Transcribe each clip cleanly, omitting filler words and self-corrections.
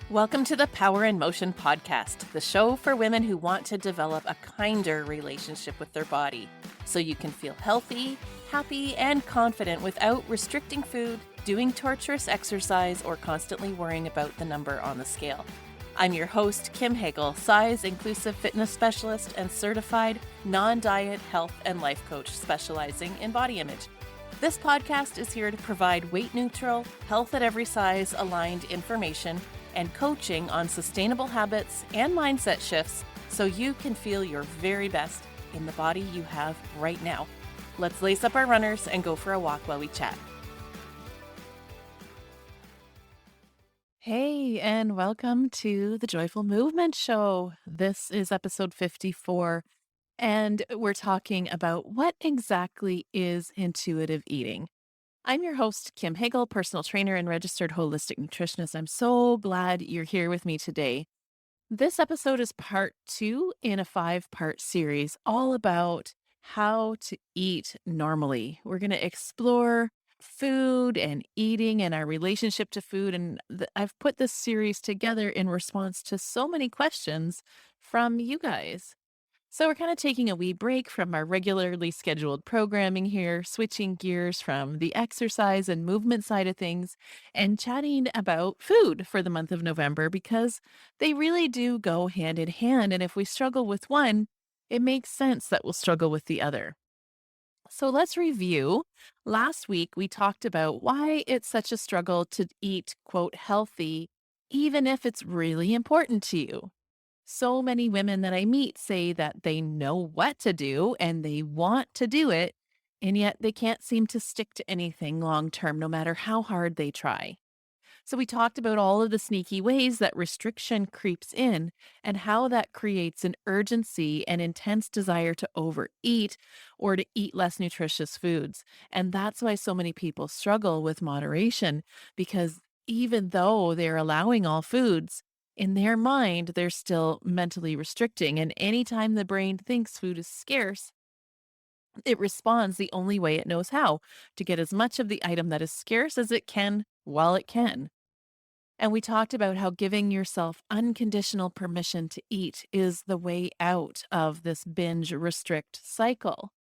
Welcome to the Power in Motion podcast, the show for women who want to develop a kinder relationship with their body so you can feel healthy, happy, and confident without restricting food, doing torturous exercise, or constantly worrying about the number on the scale. I'm your host, Kim Hagel, size inclusive fitness specialist and certified non-diet health and life coach specializing in body image. This podcast is here to provide weight neutral, health at every size aligned information and coaching on sustainable habits and mindset shifts so you can feel your very best in the body you have right now. Let's lace up our runners and go for a walk while we chat. Hey, and welcome to the Joyful Movement Show. This is episode 54, and we're talking about what exactly is intuitive eating. I'm your host, Kim Hagel, personal trainer and registered holistic nutritionist. I'm so glad you're here with me today. This episode is part 2 in a 5-part series all about how to eat normally. We're going to explore food and eating and our relationship to food. And I've put this series together in response to so many questions from you guys. So we're kind of taking a wee break from our regularly scheduled programming here, switching gears from the exercise and movement side of things and chatting about food for the month of November because they really do go hand in hand. And if we struggle with one, it makes sense that we'll struggle with the other. So let's review. Last week, we talked about why it's such a struggle to eat, quote, healthy, even if it's really important to you. So many women that I meet say that they know what to do and they want to do it, and yet they can't seem to stick to anything long term, no matter how hard they try. So, we talked about all of the sneaky ways that restriction creeps in and how that creates an urgency and intense desire to overeat or to eat less nutritious foods. And that's why so many people struggle with moderation because even though they're allowing all foods, in their mind, they're still mentally restricting. And anytime the brain thinks food is scarce, it responds the only way it knows how to get as much of the item that is scarce as it can while it can. And we talked about how giving yourself unconditional permission to eat is the way out of this binge restrict cycle.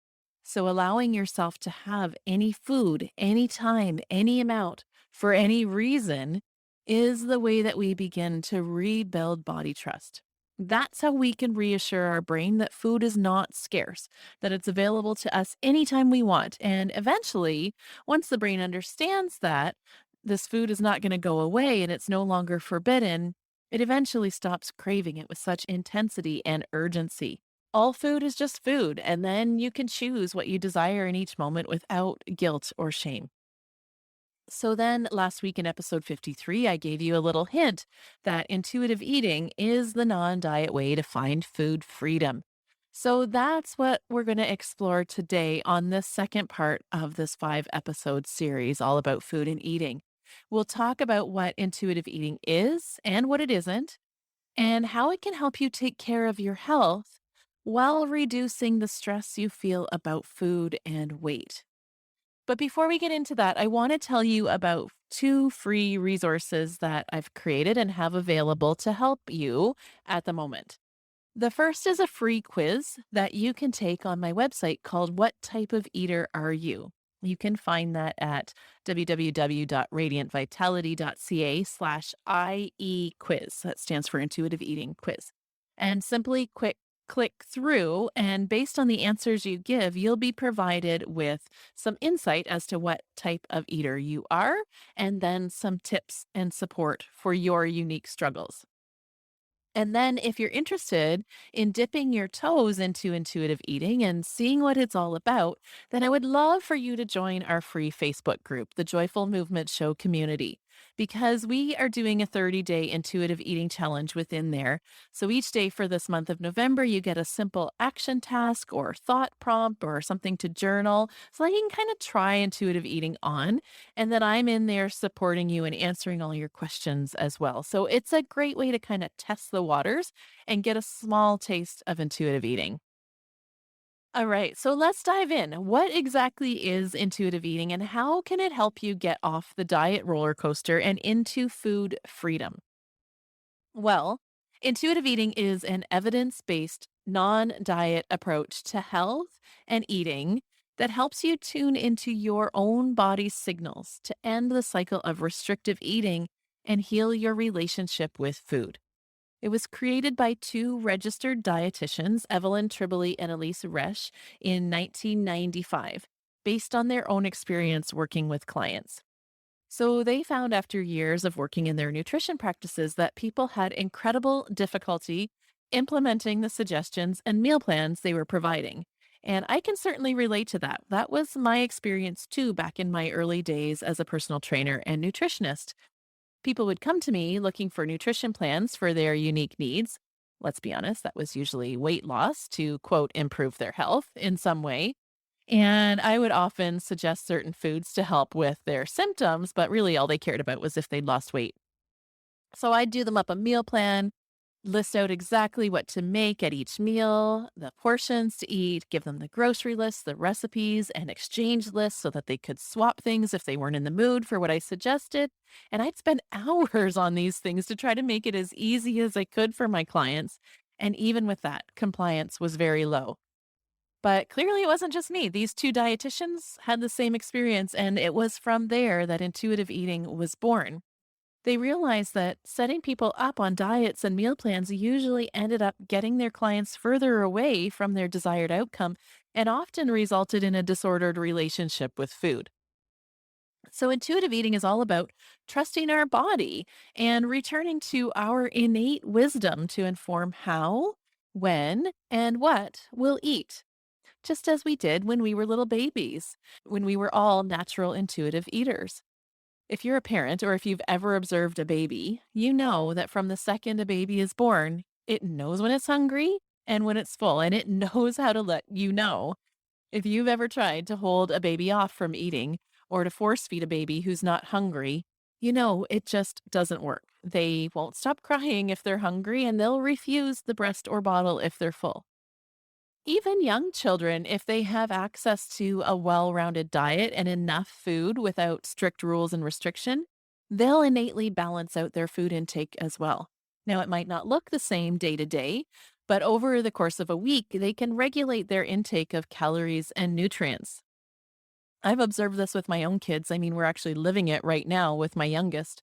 So, allowing yourself to have any food, anytime, any amount, for any reason is the way that we begin to rebuild body trust. That's how we can reassure our brain that food is not scarce, that it's available to us anytime we want. And eventually, once the brain understands that, this food is not going to go away and it's no longer forbidden, it eventually stops craving it with such intensity and urgency. All food is just food, and then you can choose what you desire in each moment without guilt or shame. So, then last week in episode 53, I gave you a little hint that intuitive eating is the non diet way to find food freedom. So, that's what we're going to explore today on this second part of this 5-episode series, all about food and eating. We'll talk about what intuitive eating is and what it isn't, and how it can help you take care of your health while reducing the stress you feel about food and weight. But before we get into that, I want to tell you about 2 free resources that I've created and have available to help you at the moment. The first is a free quiz that you can take on my website called What Type of Eater Are You? You can find that at www.radiantvitality.ca/IE quiz. That stands for Intuitive Eating Quiz. And simply click through, and based on the answers you give, you'll be provided with some insight as to what type of eater you are, and then some tips and support for your unique struggles. And then, if you're interested in dipping your toes into intuitive eating and seeing what it's all about, then I would love for you to join our free Facebook group, the Joyful Movement Show community, because we are doing a 30-day intuitive eating challenge within there. So each day for this month of November, you get a simple action task or thought prompt or something to journal so that you can kind of try intuitive eating on, and that I'm in there supporting you and answering all your questions as well. So it's a great way to kind of test the waters and get a small taste of intuitive eating. All right, so let's dive in. What exactly is intuitive eating and how can it help you get off the diet roller coaster and into food freedom? Well, intuitive eating is an evidence based, non diet approach to health and eating that helps you tune into your own body's signals to end the cycle of restrictive eating and heal your relationship with food. It was created by two registered dietitians, Evelyn Tribole and Elise Resch, in 1995, based on their own experience working with clients. So they found after years of working in their nutrition practices that people had incredible difficulty implementing the suggestions and meal plans they were providing. And I can certainly relate to that. That was my experience too back in my early days as a personal trainer and nutritionist. People would come to me looking for nutrition plans for their unique needs. Let's be honest, that was usually weight loss to quote, improve their health in some way. And I would often suggest certain foods to help with their symptoms, but really all they cared about was if they'd lost weight. So I'd do them up a meal plan, list out exactly what to make at each meal, the portions to eat, give them the grocery list, the recipes, and exchange lists so that they could swap things if they weren't in the mood for what I suggested. And I'd spend hours on these things to try to make it as easy as I could for my clients. And even with that, compliance was very low. But clearly, it wasn't just me. These two dietitians had the same experience, and it was from there that intuitive eating was born. They realized that setting people up on diets and meal plans usually ended up getting their clients further away from their desired outcome and often resulted in a disordered relationship with food. So, intuitive eating is all about trusting our body and returning to our innate wisdom to inform how, when, and what we'll eat, just as we did when we were little babies, when we were all natural intuitive eaters. If you're a parent or if you've ever observed a baby, you know that from the second a baby is born, it knows when it's hungry and when it's full, and it knows how to let you know. If you've ever tried to hold a baby off from eating or to force feed a baby who's not hungry, you know it just doesn't work. They won't stop crying if they're hungry and they'll refuse the breast or bottle if they're full. Even young children, if they have access to a well rounded diet and enough food without strict rules and restriction, they'll innately balance out their food intake as well. Now, it might not look the same day to day, but over the course of a week, they can regulate their intake of calories and nutrients. I've observed this with my own kids. I mean, we're actually living it right now with my youngest.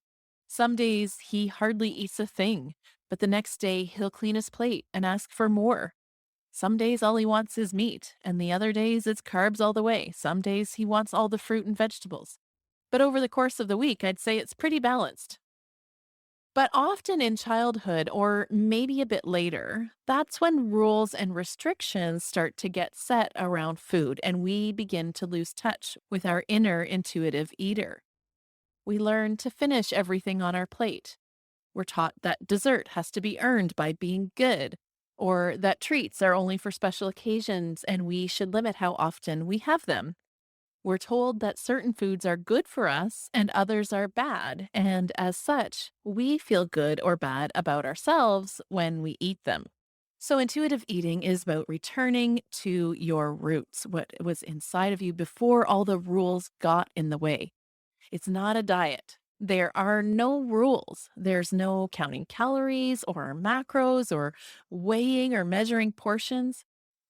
Some days he hardly eats a thing, but the next day he'll clean his plate and ask for more. Some days all he wants is meat, and the other days it's carbs all the way. Some days he wants all the fruit and vegetables. But over the course of the week, I'd say it's pretty balanced. But often in childhood, or maybe a bit later, that's when rules and restrictions start to get set around food, and we begin to lose touch with our inner intuitive eater. We learn to finish everything on our plate. We're taught that dessert has to be earned by being good, or that treats are only for special occasions and we should limit how often we have them. We're told that certain foods are good for us and others are bad, and as such, we feel good or bad about ourselves when we eat them. So, intuitive eating is about returning to your roots, what was inside of you before all the rules got in the way. It's not a diet. There are no rules. There's no counting calories or macros or weighing or measuring portions.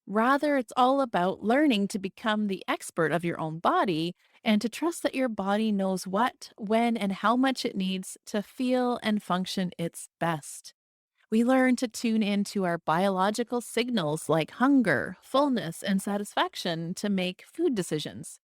Rather, it's all about learning to become the expert of your own body and to trust that your body knows what, when, and how much it needs to feel and function its best. We learn to tune into our biological signals like hunger, fullness, and satisfaction to make food decisions.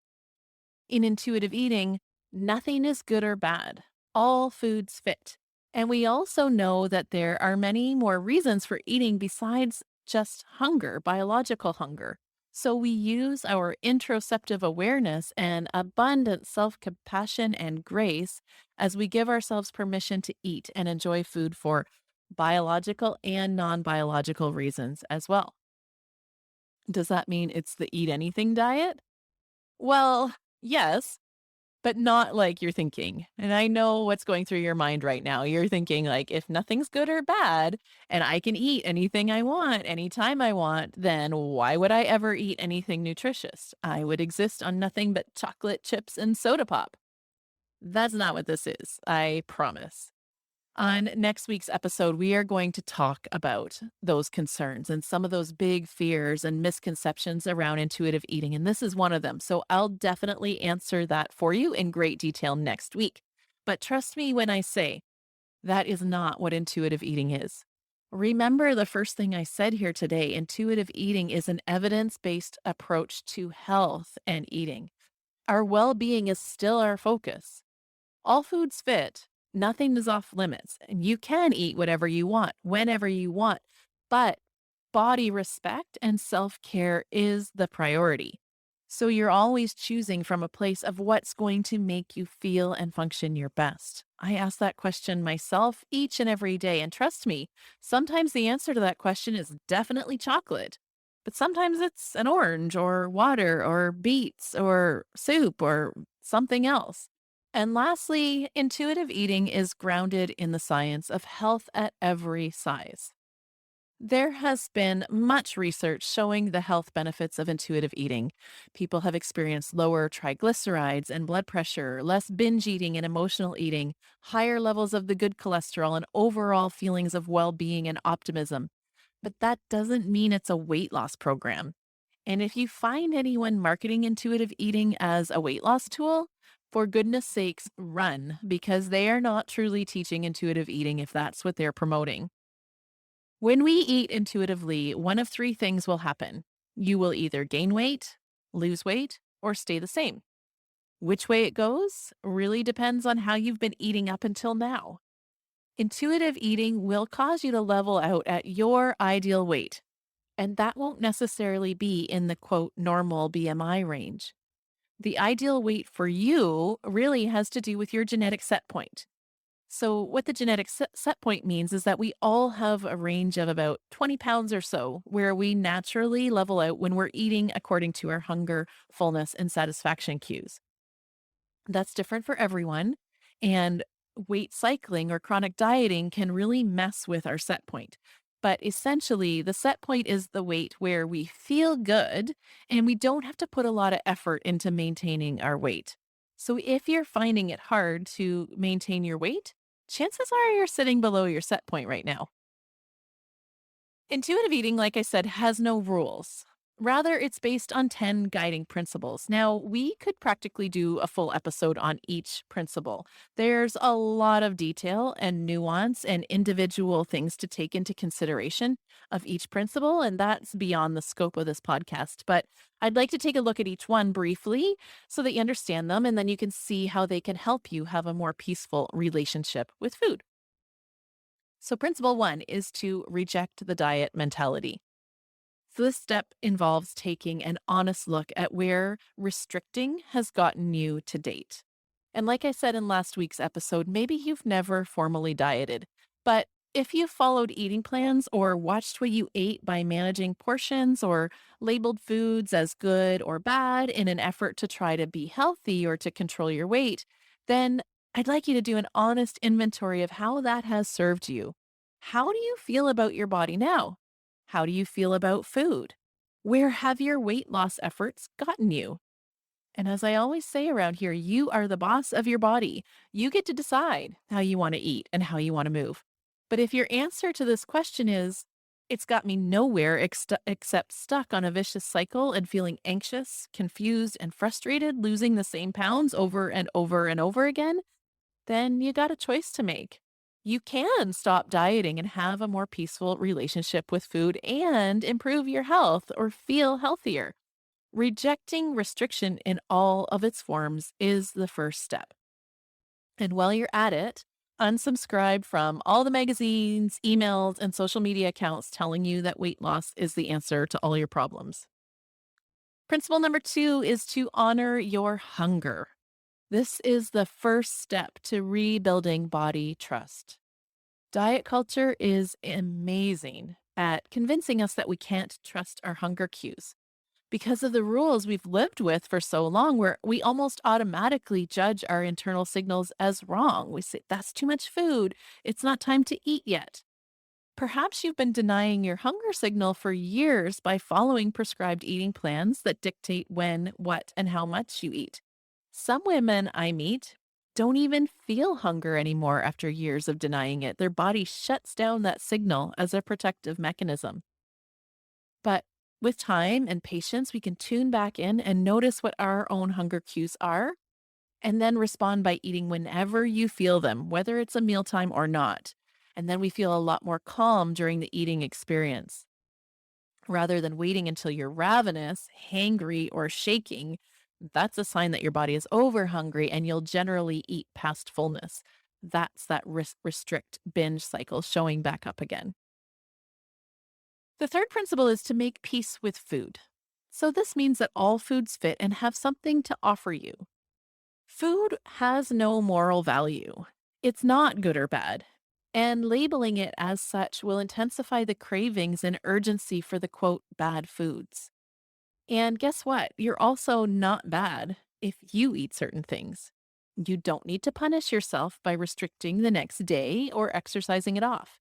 In intuitive eating, nothing is good or bad. All foods fit. And we also know that there are many more reasons for eating besides just hunger, biological hunger. So we use our interoceptive awareness and abundant self compassion and grace as we give ourselves permission to eat and enjoy food for biological and non biological reasons as well. Does that mean it's the eat anything diet? Well, yes, but not like you're thinking. And I know what's going through your mind right now. You're thinking like, if nothing's good or bad, and I can eat anything I want, anytime I want, then why would I ever eat anything nutritious? I would exist on nothing but chocolate chips and soda pop. That's not what this is, I promise. On next week's episode, we are going to talk about those concerns and some of those big fears and misconceptions around intuitive eating. And this is one of them. So I'll definitely answer that for you in great detail next week. But trust me when I say that is not what intuitive eating is. Remember the first thing I said here today intuitive eating is an evidence based approach to health and eating. Our well being is still our focus. All foods fit. Nothing is off limits. And you can eat whatever you want, whenever you want. But body respect and self care is the priority. So you're always choosing from a place of what's going to make you feel and function your best. I ask that question myself each and every day. And trust me, sometimes the answer to that question is definitely chocolate. But sometimes it's an orange or water or beets or soup or something else. And lastly, intuitive eating is grounded in the science of health at every size. There has been much research showing the health benefits of intuitive eating. People have experienced lower triglycerides and blood pressure, less binge eating and emotional eating, higher levels of the good cholesterol, and overall feelings of well being and optimism. But that doesn't mean it's a weight loss program. And if you find anyone marketing intuitive eating as a weight loss tool, for goodness sakes, run because they are not truly teaching intuitive eating if that's what they're promoting. When we eat intuitively, one of three things will happen. You will either gain weight, lose weight, or stay the same. Which way it goes really depends on how you've been eating up until now. Intuitive eating will cause you to level out at your ideal weight, and that won't necessarily be in the quote normal BMI range. The ideal weight for you really has to do with your genetic set point. So, what the genetic set point means is that we all have a range of about 20 pounds or so where we naturally level out when we're eating according to our hunger, fullness, and satisfaction cues. That's different for everyone. And weight cycling or chronic dieting can really mess with our set point. But essentially, the set point is the weight where we feel good and we don't have to put a lot of effort into maintaining our weight. So if you're finding it hard to maintain your weight, chances are you're sitting below your set point right now. Intuitive eating, like I said, has no rules. Rather, it's based on 10 guiding principles. Now, we could practically do a full episode on each principle. There's a lot of detail and nuance and individual things to take into consideration of each principle, and that's beyond the scope of this podcast. But I'd like to take a look at each one briefly so that you understand them, and then you can see how they can help you have a more peaceful relationship with food. So, principle one is to reject the diet mentality. So, this step involves taking an honest look at where restricting has gotten you to date. And like I said in last week's episode, maybe you've never formally dieted, but if you followed eating plans or watched what you ate by managing portions or labeled foods as good or bad in an effort to try to be healthy or to control your weight, then I'd like you to do an honest inventory of how that has served you. How do you feel about your body now? How do you feel about food? Where have your weight loss efforts gotten you? And as I always say around here, you are the boss of your body. You get to decide how you want to eat and how you want to move. But if your answer to this question is, it's got me nowhere except stuck on a vicious cycle and feeling anxious, confused, and frustrated, losing the same pounds over and over and over again, then you got a choice to make. You can stop dieting and have a more peaceful relationship with food and improve your health or feel healthier. Rejecting restriction in all of its forms is the first step. And while you're at it, unsubscribe from all the magazines, emails, and social media accounts telling you that weight loss is the answer to all your problems. Principle number two is to honor your hunger. This is the first step to rebuilding body trust. Diet culture is amazing at convincing us that we can't trust our hunger cues because of the rules we've lived with for so long, where we almost automatically judge our internal signals as wrong. We say, that's too much food. It's not time to eat yet. Perhaps you've been denying your hunger signal for years by following prescribed eating plans that dictate when, what, and how much you eat. Some women I meet don't even feel hunger anymore after years of denying it. Their body shuts down that signal as a protective mechanism. But with time and patience, we can tune back in and notice what our own hunger cues are, and then respond by eating whenever you feel them, whether it's a mealtime or not. And then we feel a lot more calm during the eating experience. Rather than waiting until you're ravenous, hangry, or shaking, that's a sign that your body is over hungry and you'll generally eat past fullness. That's that restrict binge cycle showing back up again. The third principle is to make peace with food. So, this means that all foods fit and have something to offer you. Food has no moral value. It's not good or bad. And labeling it as such will intensify the cravings and urgency for the quote bad foods. And guess what? You're also not bad if you eat certain things. You don't need to punish yourself by restricting the next day or exercising it off.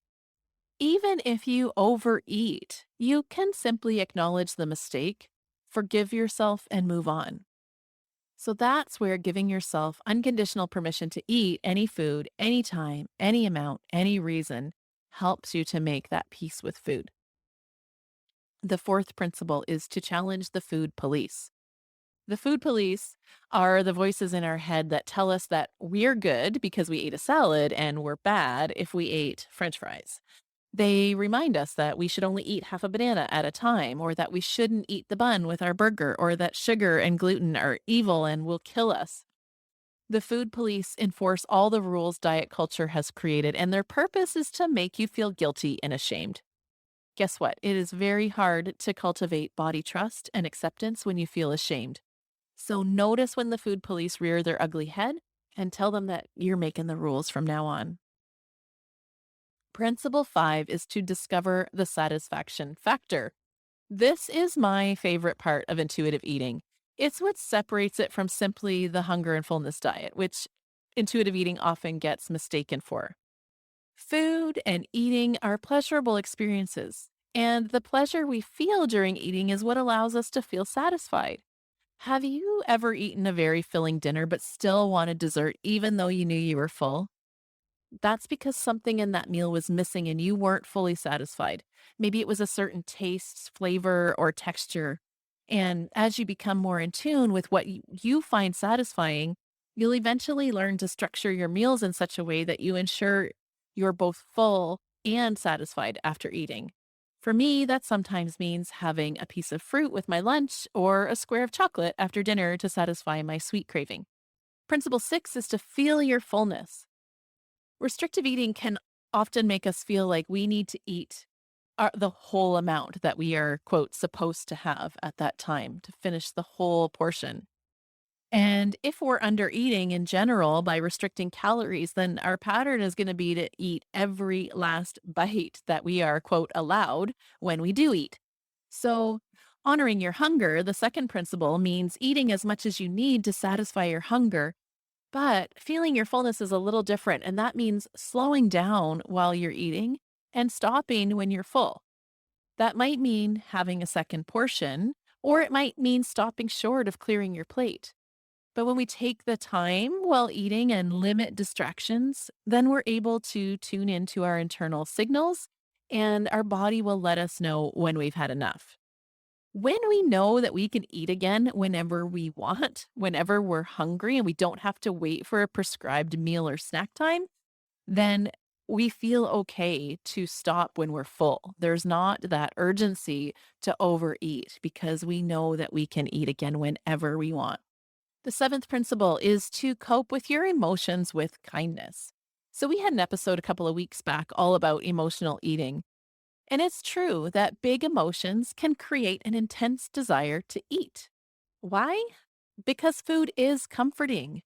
Even if you overeat, you can simply acknowledge the mistake, forgive yourself, and move on. So that's where giving yourself unconditional permission to eat any food, anytime, any amount, any reason helps you to make that peace with food. The fourth principle is to challenge the food police. The food police are the voices in our head that tell us that we're good because we ate a salad and we're bad if we ate french fries. They remind us that we should only eat half a banana at a time, or that we shouldn't eat the bun with our burger, or that sugar and gluten are evil and will kill us. The food police enforce all the rules diet culture has created, and their purpose is to make you feel guilty and ashamed. Guess what? It is very hard to cultivate body trust and acceptance when you feel ashamed. So notice when the food police rear their ugly head and tell them that you're making the rules from now on. Principle 5 is to discover the satisfaction factor. This is my favorite part of intuitive eating. It's what separates it from simply the hunger and fullness diet, which intuitive eating often gets mistaken for. Food and eating are pleasurable experiences, and the pleasure we feel during eating is what allows us to feel satisfied. Have you ever eaten a very filling dinner but still wanted dessert even though you knew you were full? That's because something in that meal was missing and you weren't fully satisfied. Maybe it was a certain taste, flavor, or texture. And as you become more in tune with what you find satisfying, you'll eventually learn to structure your meals in such a way that you ensure you're both full and satisfied after eating. For me, that sometimes means having a piece of fruit with my lunch or a square of chocolate after dinner to satisfy my sweet craving. Principle 6 is to feel your fullness. Restrictive eating can often make us feel like we need to eat the whole amount that we are, quote, supposed to have at that time to finish the whole portion. And if we're under eating in general by restricting calories, then our pattern is going to be to eat every last bite that we are, quote, allowed when we do eat. So, honoring your hunger, the second principle, means eating as much as you need to satisfy your hunger, but feeling your fullness is a little different, and that means slowing down while you're eating and stopping when you're full. That might mean having a second portion, or it might mean stopping short of clearing your plate. But when we take the time while eating and limit distractions, then we're able to tune into our internal signals, and our body will let us know when we've had enough. When we know that we can eat again whenever we want, whenever we're hungry and we don't have to wait for a prescribed meal or snack time, then we feel okay to stop when we're full. There's not that urgency to overeat because we know that we can eat again whenever we want. The seventh principle is to cope with your emotions with kindness. So, we had an episode a couple of weeks back all about emotional eating. And it's true that big emotions can create an intense desire to eat. Why? Because food is comforting.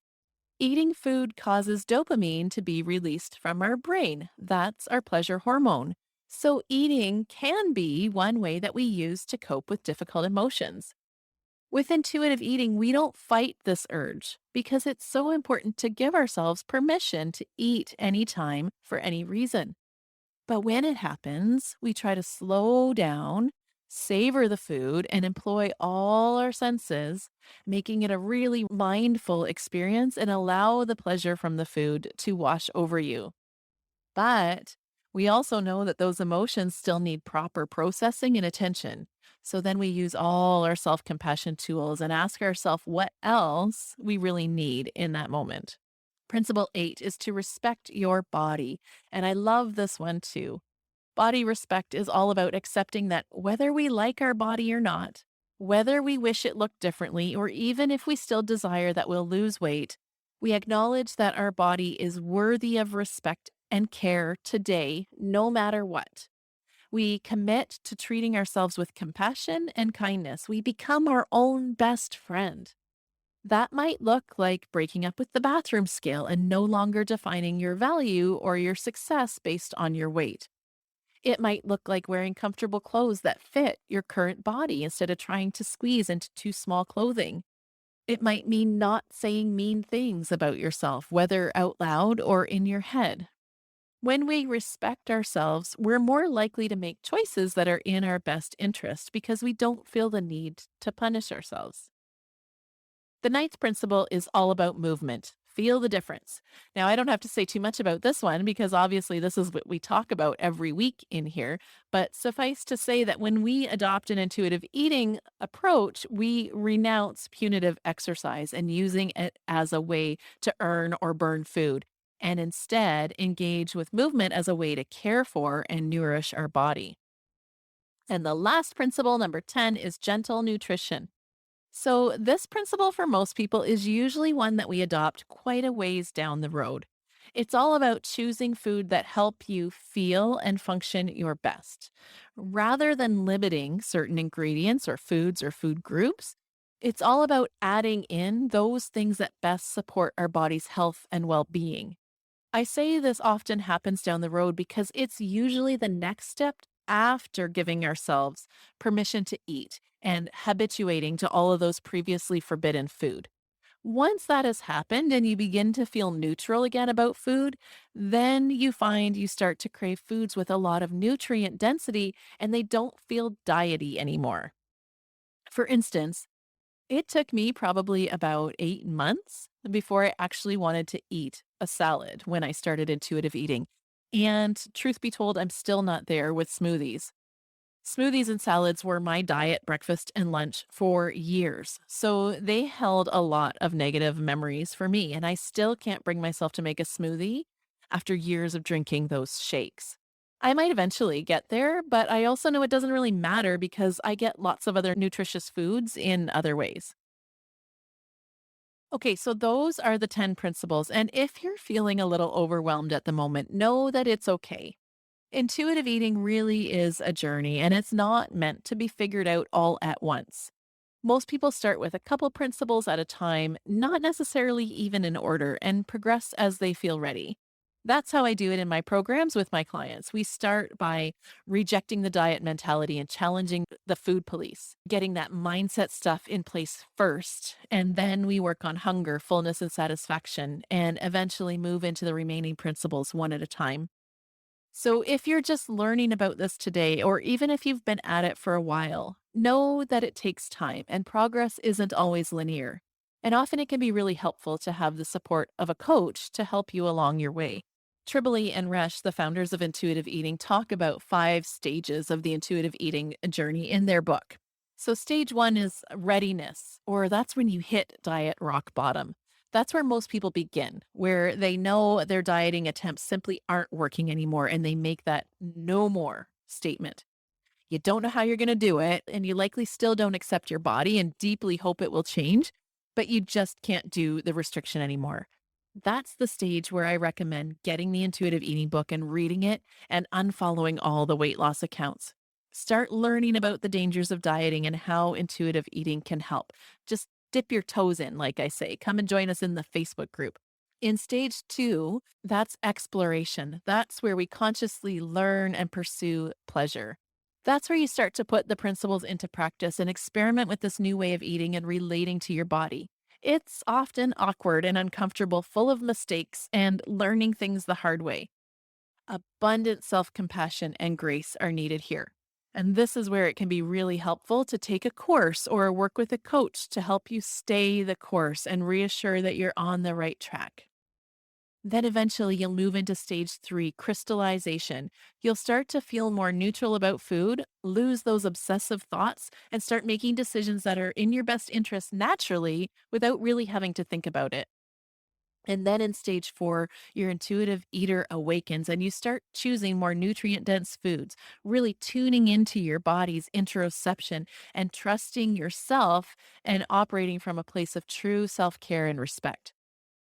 Eating food causes dopamine to be released from our brain. That's our pleasure hormone. So, eating can be one way that we use to cope with difficult emotions. With intuitive eating, we don't fight this urge because it's so important to give ourselves permission to eat anytime for any reason. But when it happens, we try to slow down, savor the food, and employ all our senses, making it a really mindful experience and allow the pleasure from the food to wash over you. But we also know that those emotions still need proper processing and attention. So then we use all our self compassion tools and ask ourselves what else we really need in that moment. Principle 8 is to respect your body. And I love this one too. Body respect is all about accepting that whether we like our body or not, whether we wish it looked differently, or even if we still desire that we'll lose weight, we acknowledge that our body is worthy of respect and care today, no matter what. We commit to treating ourselves with compassion and kindness. We become our own best friend. That might look like breaking up with the bathroom scale and no longer defining your value or your success based on your weight. It might look like wearing comfortable clothes that fit your current body instead of trying to squeeze into too small clothing. It might mean not saying mean things about yourself, whether out loud or in your head. When we respect ourselves, we're more likely to make choices that are in our best interest because we don't feel the need to punish ourselves. The ninth principle is all about movement. Feel the difference. Now, I don't have to say too much about this one because obviously this is what we talk about every week in here. But suffice to say that when we adopt an intuitive eating approach, we renounce punitive exercise and using it as a way to earn or burn food, and instead engage with movement as a way to care for and nourish our body. And the last principle, number 10, is gentle nutrition. So, this principle for most people is usually one that we adopt quite a ways down the road. It's all about choosing food that help you feel and function your best. Rather than limiting certain ingredients or foods or food groups, it's all about adding in those things that best support our body's health and well being. I say this often happens down the road because it's usually the next step after giving ourselves permission to eat and habituating to all of those previously forbidden food. Once that has happened and you begin to feel neutral again about food, then you find you start to crave foods with a lot of nutrient density and they don't feel diety anymore. For instance, it took me probably about 8 months before I actually wanted to eat a salad when I started intuitive eating. And truth be told, I'm still not there with smoothies. Smoothies and salads were my diet, breakfast, and lunch for years. So they held a lot of negative memories for me. And I still can't bring myself to make a smoothie after years of drinking those shakes. I might eventually get there, but I also know it doesn't really matter because I get lots of other nutritious foods in other ways. Okay, so those are the 10 principles. And if you're feeling a little overwhelmed at the moment, know that it's okay. Intuitive eating really is a journey and it's not meant to be figured out all at once. Most people start with a couple principles at a time, not necessarily even in order, and progress as they feel ready. That's how I do it in my programs with my clients. We start by rejecting the diet mentality and challenging the food police, getting that mindset stuff in place first. And then we work on hunger, fullness, and satisfaction, and eventually move into the remaining principles one at a time. So, if you're just learning about this today, or even if you've been at it for a while, know that it takes time and progress isn't always linear. And often it can be really helpful to have the support of a coach to help you along your way. Tribbley and Resch, the founders of intuitive eating, talk about 5 stages of the intuitive eating journey in their book. So, stage one is readiness, or that's when you hit diet rock bottom. That's where most people begin, where they know their dieting attempts simply aren't working anymore and they make that no more statement. You don't know how you're going to do it, and you likely still don't accept your body and deeply hope it will change, but you just can't do the restriction anymore. That's the stage where I recommend getting the intuitive eating book and reading it and unfollowing all the weight loss accounts. Start learning about the dangers of dieting and how intuitive eating can help. Just dip your toes in, like I say. Come and join us in the Facebook group. In stage two, that's exploration. That's where we consciously learn and pursue pleasure. That's where you start to put the principles into practice and experiment with this new way of eating and relating to your body. It's often awkward and uncomfortable, full of mistakes and learning things the hard way. Abundant self compassion and grace are needed here. And this is where it can be really helpful to take a course or work with a coach to help you stay the course and reassure that you're on the right track. Then eventually you'll move into stage 3, crystallization. You'll start to feel more neutral about food, lose those obsessive thoughts, and start making decisions that are in your best interest naturally without really having to think about it. And then in stage 4, your intuitive eater awakens and you start choosing more nutrient dense foods, really tuning into your body's interoception and trusting yourself and operating from a place of true self care and respect.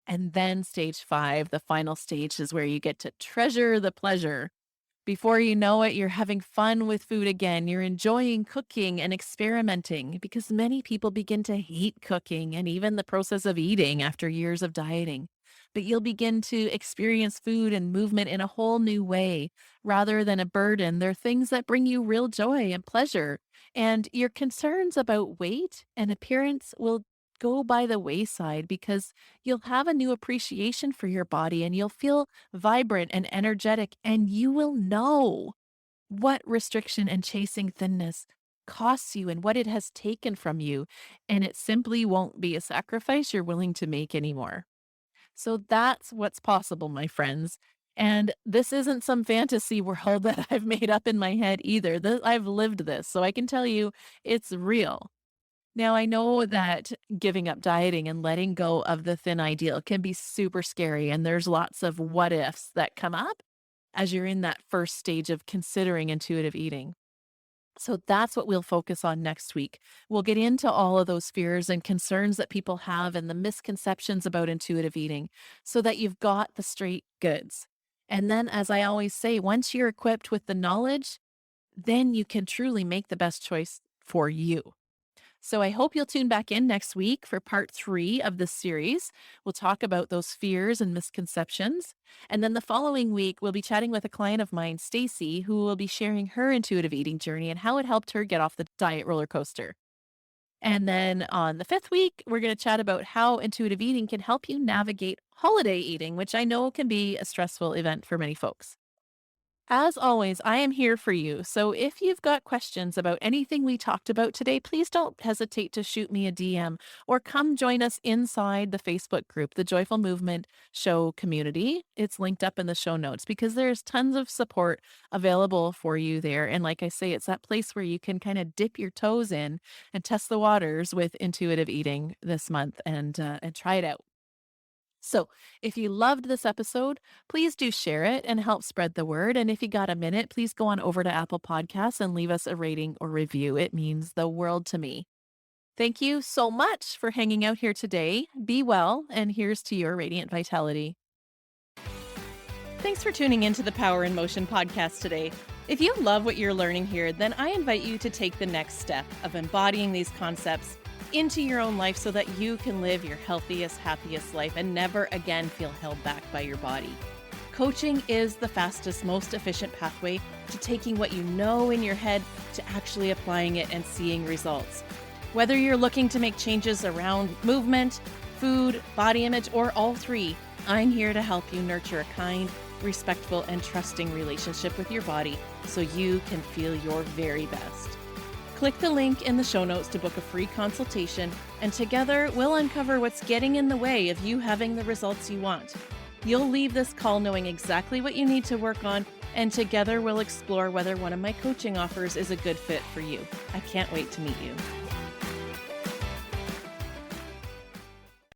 And then stage 5, the final stage, is where you get to treasure the pleasure. Before you know it, you're having fun with food again. You're enjoying cooking and experimenting because many people begin to hate cooking and even the process of eating after years of dieting. But you'll begin to experience food and movement in a whole new way rather than a burden. They're things that bring you real joy and pleasure. And your concerns about weight and appearance will go by the wayside because you'll have a new appreciation for your body and you'll feel vibrant and energetic, and you will know what restriction and chasing thinness costs you and what it has taken from you. And it simply won't be a sacrifice you're willing to make anymore. So that's what's possible, my friends. And this isn't some fantasy world that I've made up in my head either. I've lived this, so I can tell you it's real. Now, I know that giving up dieting and letting go of the thin ideal can be super scary, and there's lots of what ifs that come up as you're in that first stage of considering intuitive eating. So that's what we'll focus on next week. We'll get into all of those fears and concerns that people have and the misconceptions about intuitive eating so that you've got the straight goods. And then, as I always say, once you're equipped with the knowledge, then you can truly make the best choice for you. So I hope you'll tune back in next week for part 3 of this series. We'll talk about those fears and misconceptions. And then the following week, we'll be chatting with a client of mine, Stacy, who will be sharing her intuitive eating journey and how it helped her get off the diet roller coaster. And then on the 5th week, we're going to chat about how intuitive eating can help you navigate holiday eating, which I know can be a stressful event for many folks. As always, I am here for you. So if you've got questions about anything we talked about today, please don't hesitate to shoot me a DM or come join us inside the Facebook group, the Joyful Movement Show community. It's linked up in the show notes because there's tons of support available for you there. And like I say, it's that place where you can kind of dip your toes in and test the waters with intuitive eating this month and try it out. So, if you loved this episode, please do share it and help spread the word. And if you got a minute, please go on over to Apple Podcasts and leave us a rating or review. It means the world to me. Thank you so much for hanging out here today. Be well, and here's to your radiant vitality. Thanks for tuning into the Power in Motion podcast today. If you love what you're learning here, then I invite you to take the next step of embodying these concepts into your own life so that you can live your healthiest, happiest life and never again feel held back by your body. Coaching is the fastest, most efficient pathway to taking what you know in your head to actually applying it and seeing results. Whether you're looking to make changes around movement, food, body image, or all three, I'm here to help you nurture a kind, respectful, and trusting relationship with your body so you can feel your very best. Click the link in the show notes to book a free consultation, and together we'll uncover what's getting in the way of you having the results you want. You'll leave this call knowing exactly what you need to work on, and together we'll explore whether one of my coaching offers is a good fit for you. I can't wait to meet you.